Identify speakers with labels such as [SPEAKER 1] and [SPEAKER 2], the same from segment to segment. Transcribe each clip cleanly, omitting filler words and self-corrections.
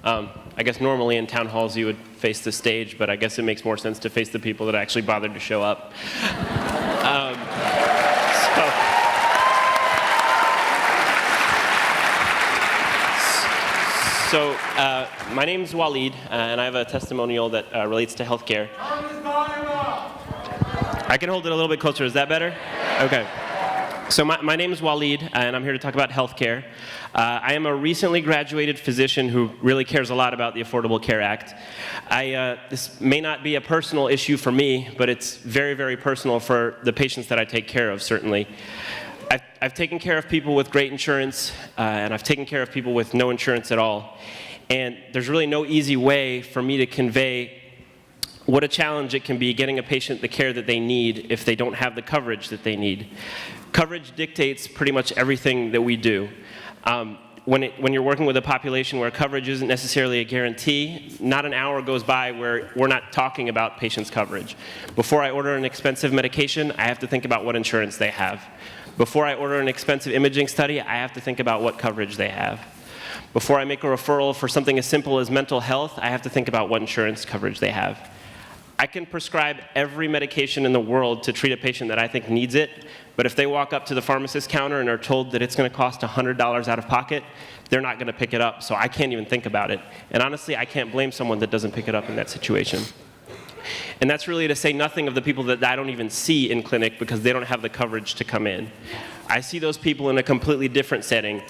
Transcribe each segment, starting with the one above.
[SPEAKER 1] I guess normally in town halls you would face the stage, but I guess it makes more sense to face the people that actually bothered to show up. So my name is Waleed, and I have a testimonial that relates to healthcare. I can hold it a little bit closer. Is that better? Okay. So my name is Waleed, and I'm here to talk about healthcare. I am a recently graduated physician who really cares a lot about the Affordable Care Act. This may not be a personal issue for me, but it's very, very personal for the patients that I take care of, certainly. I've taken care of people with great insurance, and I've taken care of people with no insurance at all. And there's really no easy way for me to convey what a challenge it can be getting a patient the care that they need if they don't have the coverage that they need. Coverage dictates pretty much everything that we do. When you're working with a population where coverage isn't necessarily a guarantee, not an hour goes by where we're not talking about patients' coverage. Before I order an expensive medication, I have to think about what insurance they have. Before I order an expensive imaging study, I have to think about what coverage they have. Before I make a referral for something as simple as mental health, I have to think about what insurance coverage they have. I can prescribe every medication in the world to treat a patient that I think needs it, but if they walk up to the pharmacist counter and are told that it's going to cost $100 out of pocket, they're not going to pick it up, so I can't even think about it. And honestly, I can't blame someone that doesn't pick it up in that situation. And that's really to say nothing of the people that I don't even see in clinic because they don't have the coverage to come in. I see those people in a completely different setting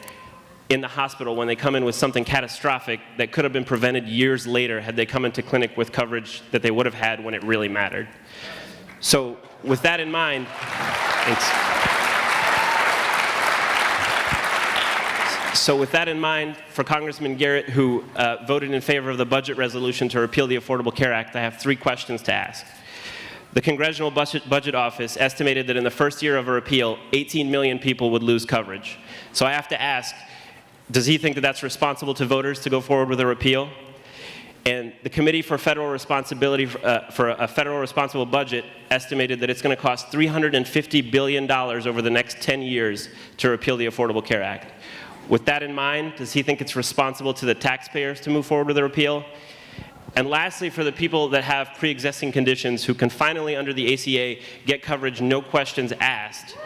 [SPEAKER 1] in the hospital when they come in with something catastrophic that could have been prevented years later had they come into clinic with coverage that they would have had when it really mattered. So with that in mind, for Congressman Garrett, who voted in favor of the budget resolution to repeal the Affordable Care Act, I have 3 questions to ask. The Congressional Budget Office estimated that in the first year of a repeal, 18 million people would lose coverage. So I have to ask, does he think that that's responsible to voters to go forward with a repeal? And the Committee for Federal Responsibility for a Federal Responsible Budget estimated that it's going to cost $350 billion over the next 10 years to repeal the Affordable Care Act. With that in mind, does he think it's responsible to the taxpayers to move forward with a repeal? And lastly, for the people that have pre-existing conditions who can finally, under the ACA, get coverage no questions asked,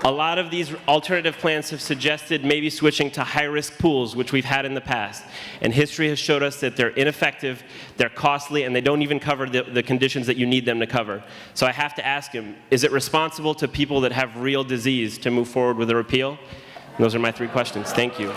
[SPEAKER 1] a lot of these alternative plans have suggested maybe switching to high-risk pools, which we've had in the past. And history has showed us that they're ineffective, they're costly, and they don't even cover the conditions that you need them to cover. So I have to ask him, is it responsible to people that have real disease to move forward with a repeal? And those are my 3 questions. Thank you.